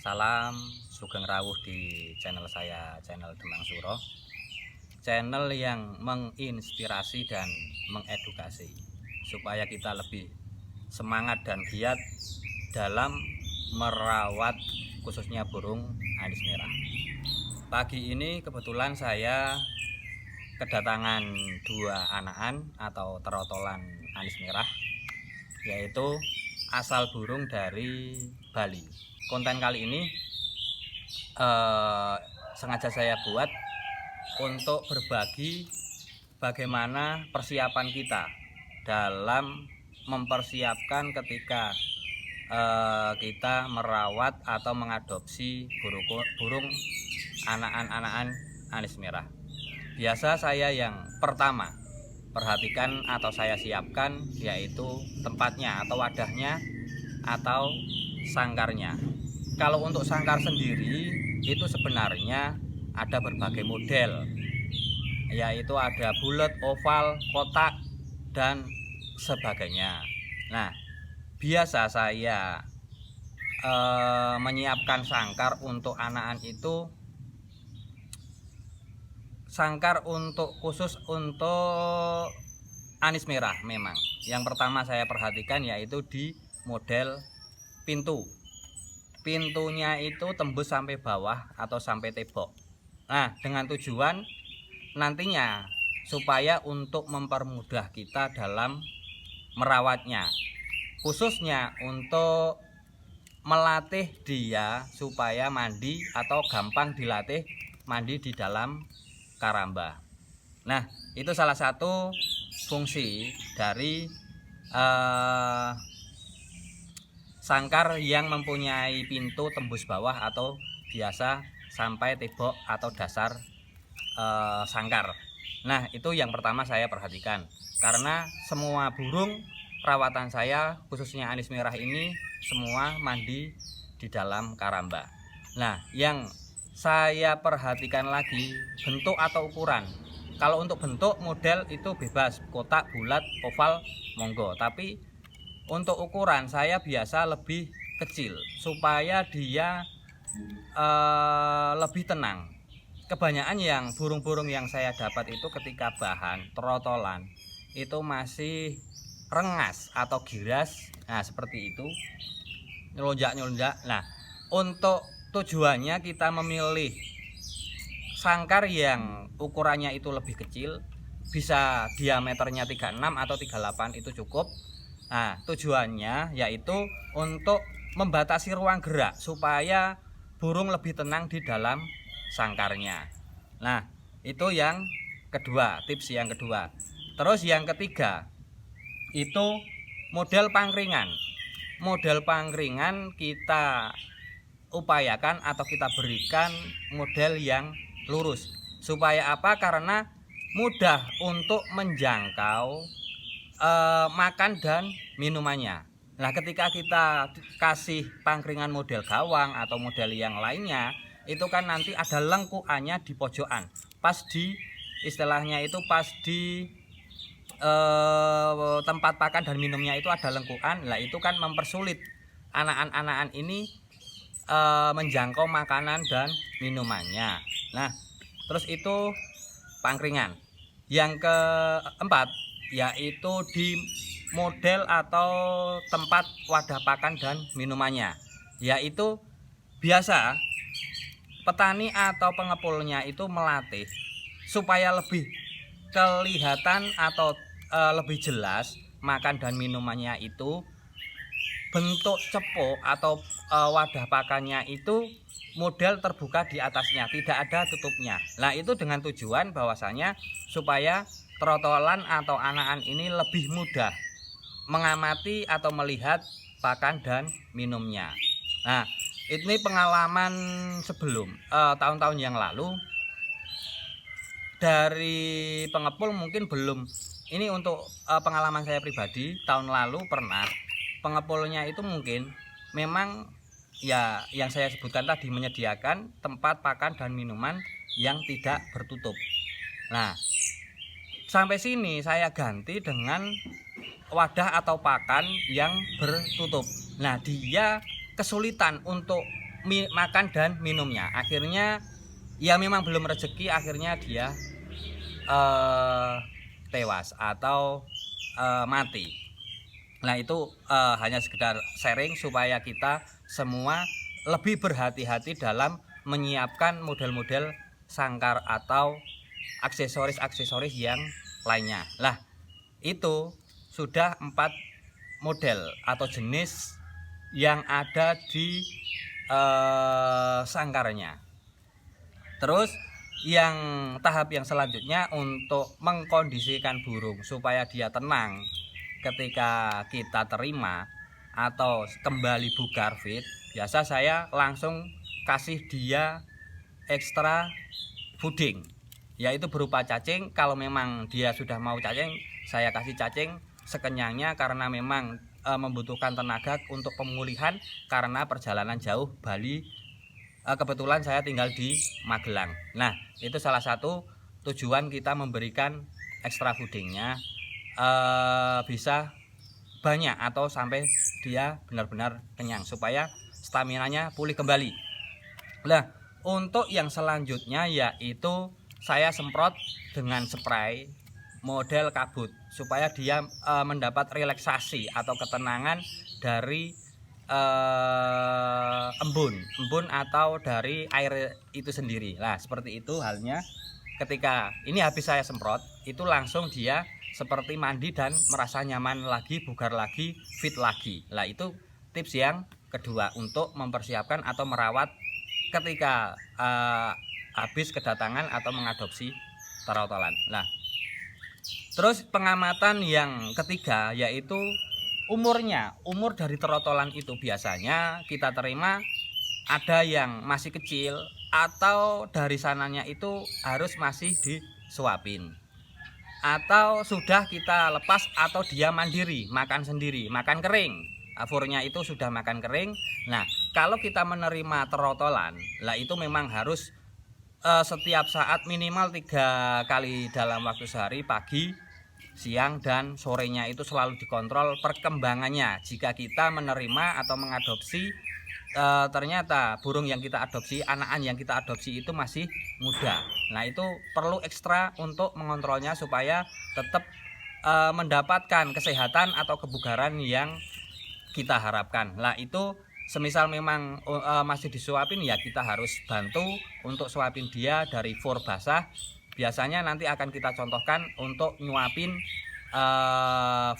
Salam sugeng rawuh di channel saya, channel Demang Suro. Channel yang menginspirasi dan mengedukasi supaya kita lebih semangat dan giat dalam merawat khususnya burung anis merah. Pagi ini kebetulan saya kedatangan dua anakan atau terotolan anis merah, yaitu asal burung dari Bali. Konten kali ini sengaja saya buat untuk berbagi bagaimana persiapan kita dalam mempersiapkan ketika kita merawat atau mengadopsi burung anakan anis merah. Biasa saya yang pertama perhatikan atau saya siapkan yaitu tempatnya atau wadahnya atau sangkarnya. Kalau untuk sangkar sendiri itu sebenarnya ada berbagai model, yaitu ada bulat, oval, kotak, dan sebagainya. Nah, biasa saya menyiapkan sangkar untuk anakan itu, sangkar untuk khusus untuk anis merah. Memang yang pertama saya perhatikan yaitu di model pintunya itu tembus sampai bawah atau sampai tembok. Nah, dengan tujuan nantinya supaya untuk mempermudah kita dalam merawatnya, khususnya untuk melatih dia supaya mandi atau gampang dilatih mandi di dalam karamba. Nah, itu salah satu fungsi dari sangkar yang mempunyai pintu tembus bawah atau biasa sampai tembok atau dasar sangkar. Nah, itu yang pertama saya perhatikan, karena semua burung rawatan saya khususnya anis merah ini semua mandi di dalam karamba. Nah, yang saya perhatikan lagi bentuk atau ukuran. Kalau untuk bentuk model itu bebas, kotak, bulat, oval, monggo. Tapi untuk ukuran saya biasa lebih kecil supaya dia lebih tenang. Kebanyakan yang burung-burung yang saya dapat itu ketika bahan terotolan itu masih rengas atau giras. Nah, seperti itu, nyelonjak-nyelonjak. Nah, untuk tujuannya kita memilih sangkar yang ukurannya itu lebih kecil, bisa diameternya 36 atau 38 itu cukup. Nah, tujuannya yaitu untuk membatasi ruang gerak supaya burung lebih tenang di dalam sangkarnya. Nah, itu yang kedua, tips yang kedua. Terus yang ketiga, itu model pangkringan. Model pangkringan kita upayakan atau kita berikan model yang lurus. Supaya apa? Karena mudah untuk menjangkau makan dan minumannya. Nah, ketika kita kasih pangkringan model gawang atau model yang lainnya, itu kan nanti ada lengkuannya di pojokan. Pas di istilahnya itu pas di tempat pakan dan minumnya itu ada lengkuan. Nah, itu kan mempersulit anakan-anakan ini menjangkau makanan dan minumannya. Nah, terus itu pangkringan. Yang keempat yaitu di model atau tempat wadah pakan dan minumannya, yaitu biasa petani atau pengepulnya itu melatih supaya lebih kelihatan atau lebih jelas makan dan minumannya itu bentuk cepuk atau wadah pakannya itu model terbuka di atasnya, tidak ada tutupnya. Nah, itu dengan tujuan bahwasanya supaya terotolan atau anakan ini lebih mudah mengamati atau melihat pakan dan minumnya. Nah, ini pengalaman sebelum tahun-tahun yang lalu dari pengepul mungkin belum. Ini untuk pengalaman saya pribadi, tahun lalu pernah pengepulnya itu mungkin memang ya yang saya sebutkan tadi, menyediakan tempat pakan dan minuman yang tidak bertutup. Nah, sampai sini saya ganti dengan wadah atau pakan yang bertutup. Nah, dia kesulitan untuk makan dan minumnya. Akhirnya ya memang belum rezeki, akhirnya dia tewas atau mati. Nah itu hanya sekedar sharing supaya kita semua lebih berhati-hati dalam menyiapkan model-model sangkar atau aksesoris-aksesoris yang lainnya. Lah itu sudah 4 model atau jenis yang ada di sangkarnya. Terus yang tahap yang selanjutnya untuk mengkondisikan burung supaya dia tenang ketika kita terima atau kembali bugar feed, biasa saya langsung kasih dia ekstra fooding, yaitu berupa cacing. Kalau memang dia sudah mau cacing, saya kasih cacing sekenyangnya karena memang membutuhkan tenaga untuk pemulihan karena perjalanan jauh Bali. Kebetulan saya tinggal di Magelang. Nah itu salah satu tujuan kita memberikan ekstra foodingnya, bisa banyak atau sampai dia benar-benar kenyang supaya staminanya pulih kembali. Nah untuk yang selanjutnya yaitu saya semprot dengan spray model kabut supaya dia mendapat relaksasi atau ketenangan dari embun atau dari air itu sendiri. Nah seperti itu halnya ketika ini habis saya semprot, itu langsung dia seperti mandi dan merasa nyaman lagi, bugar lagi, fit lagi. Nah itu tips yang kedua untuk mempersiapkan atau merawat ketika habis kedatangan atau mengadopsi trotolan. Nah terus pengamatan yang ketiga yaitu umur dari trotolan itu biasanya kita terima ada yang masih kecil atau dari sananya itu harus masih disuapin, atau sudah kita lepas atau dia mandiri makan sendiri, makan kering, furnya itu sudah makan kering. Nah kalau kita menerima trotolan lah itu memang harus setiap saat minimal 3 kali dalam waktu sehari, pagi, siang dan sorenya itu selalu dikontrol perkembangannya. Jika kita menerima atau mengadopsi ternyata burung yang kita adopsi, anakan yang kita adopsi itu masih muda, nah itu perlu ekstra untuk mengontrolnya supaya tetap mendapatkan kesehatan atau kebugaran yang kita harapkan. Nah itu semisal memang masih disuapin ya kita harus bantu untuk suapin dia dari fur basah. Biasanya nanti akan kita contohkan untuk nyuapin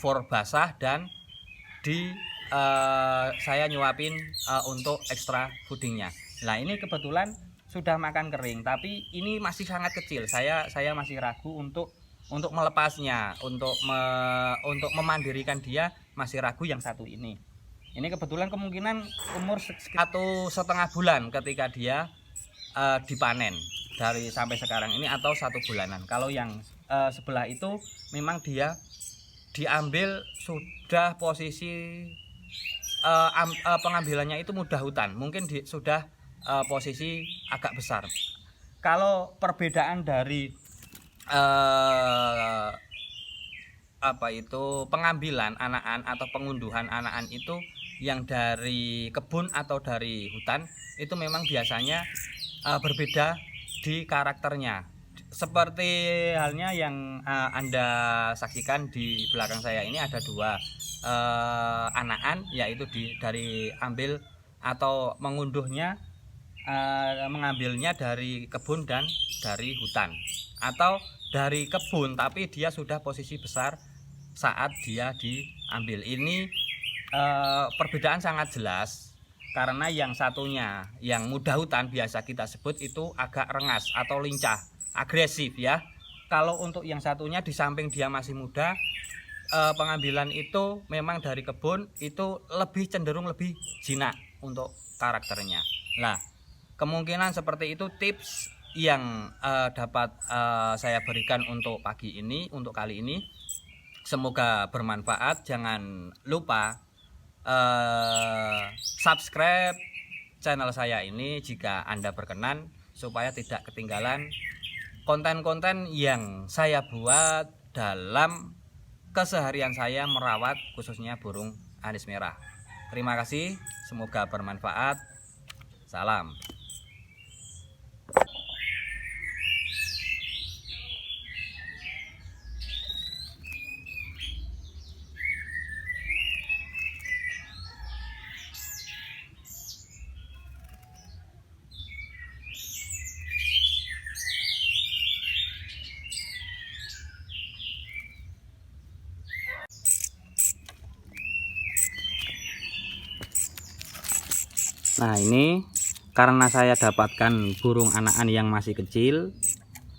fur basah dan di saya nyuapin untuk ekstra foodingnya. Nah ini kebetulan sudah makan kering tapi ini masih sangat kecil. Saya masih ragu untuk melepasnya, untuk memandirikan dia masih ragu yang satu ini. Ini kebetulan kemungkinan umur 1,5 bulan ketika dia dipanen dari sampai sekarang ini, atau 1 bulanan. Kalau yang sebelah itu memang dia diambil sudah posisi pengambilannya itu mudah hutan, mungkin sudah posisi agak besar. Kalau perbedaan dari pengambilan anakan atau pengunduhan anakan itu yang dari kebun atau dari hutan itu memang biasanya berbeda di karakternya. Seperti halnya yang Anda saksikan di belakang saya ini ada 2 anakan, yaitu dari ambil atau mengunduhnya mengambilnya dari kebun dan dari hutan, atau dari kebun tapi dia sudah posisi besar saat dia diambil. Ini perbedaan sangat jelas karena yang satunya yang muda hutan biasa kita sebut itu agak rengas atau lincah, agresif ya. Kalau untuk yang satunya di samping dia masih muda, pengambilan itu memang dari kebun itu lebih cenderung lebih jinak untuk karakternya. Nah kemungkinan seperti itu tips yang dapat saya berikan untuk pagi ini, untuk kali ini. Semoga bermanfaat. Jangan lupa subscribe channel saya ini jika Anda berkenan, supaya tidak ketinggalan konten-konten yang saya buat dalam keseharian saya merawat khususnya burung anis merah. Terima kasih, semoga bermanfaat. Salam. Nah, ini karena saya dapatkan burung anakan yang masih kecil,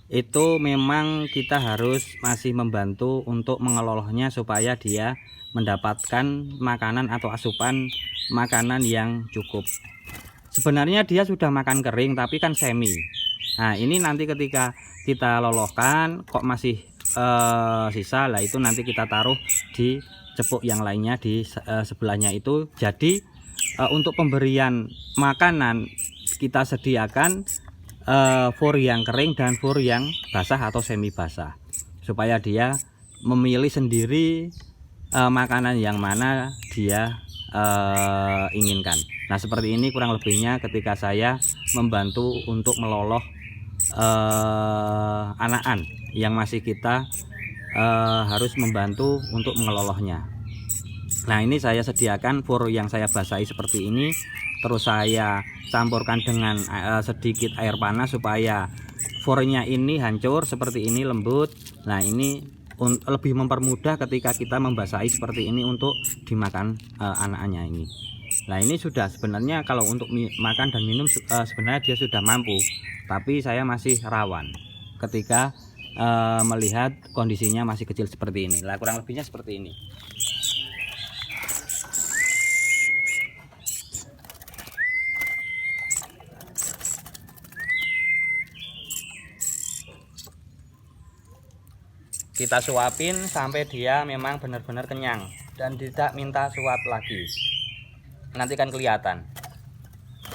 itu memang kita harus masih membantu untuk mengelolanya supaya dia mendapatkan makanan atau asupan makanan yang cukup. Sebenarnya dia sudah makan kering tapi kan semi. Nah, ini nanti ketika kita lolohkan kok masih sisa, lah itu nanti kita taruh di cepuk yang lainnya di sebelahnya itu. Jadi untuk pemberian makanan kita sediakan fur yang kering dan fur yang basah atau semi basah, supaya dia memilih sendiri makanan yang mana dia inginkan. Nah, seperti ini kurang lebihnya ketika saya membantu untuk meloloh anakan yang masih kita harus membantu untuk mengelolohnya. Nah, ini saya sediakan fur yang saya basahi seperti ini, terus saya campurkan dengan sedikit air panas supaya furnya ini hancur seperti ini, lembut. Nah, ini lebih mempermudah ketika kita membasahi seperti ini untuk dimakan anakannya ini. Nah, ini sudah sebenarnya kalau untuk makan dan minum sebenarnya dia sudah mampu, tapi saya masih rawan ketika melihat kondisinya masih kecil seperti ini. Lah, kurang lebihnya seperti ini. Kita suapin sampai dia memang benar-benar kenyang dan tidak minta suap lagi. Nanti kan kelihatan.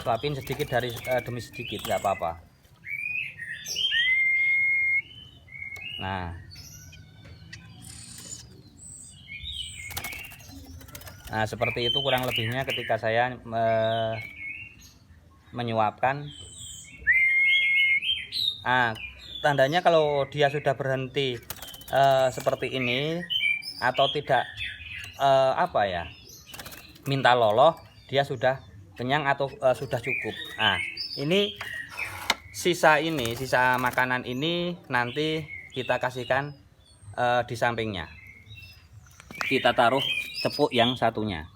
Suapin sedikit demi sedikit, nggak apa-apa. Nah, seperti itu kurang lebihnya ketika saya menyuapkan. Nah, tandanya kalau dia sudah berhenti seperti ini atau tidak minta loloh, dia sudah kenyang atau sudah cukup. Nah, ini sisa makanan ini nanti kita kasihkan di sampingnya. Kita taruh cepuk yang satunya.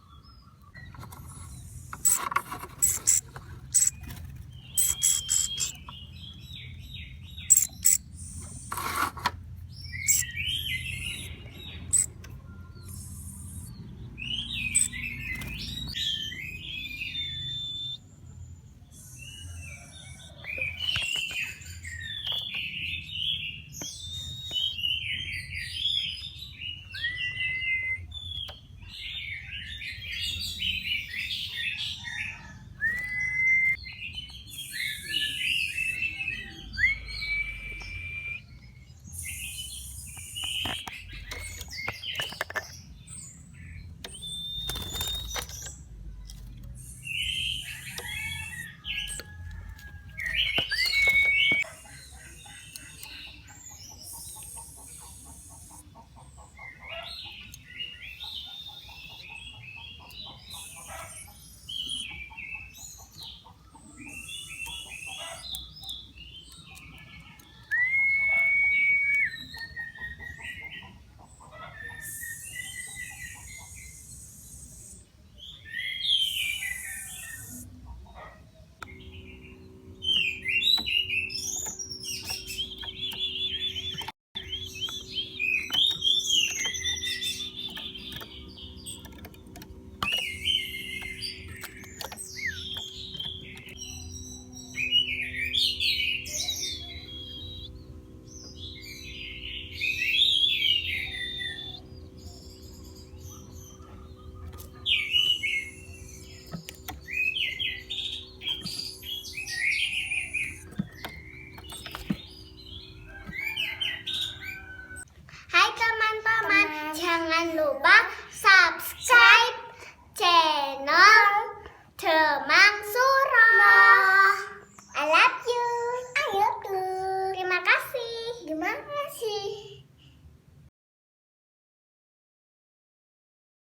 kasih.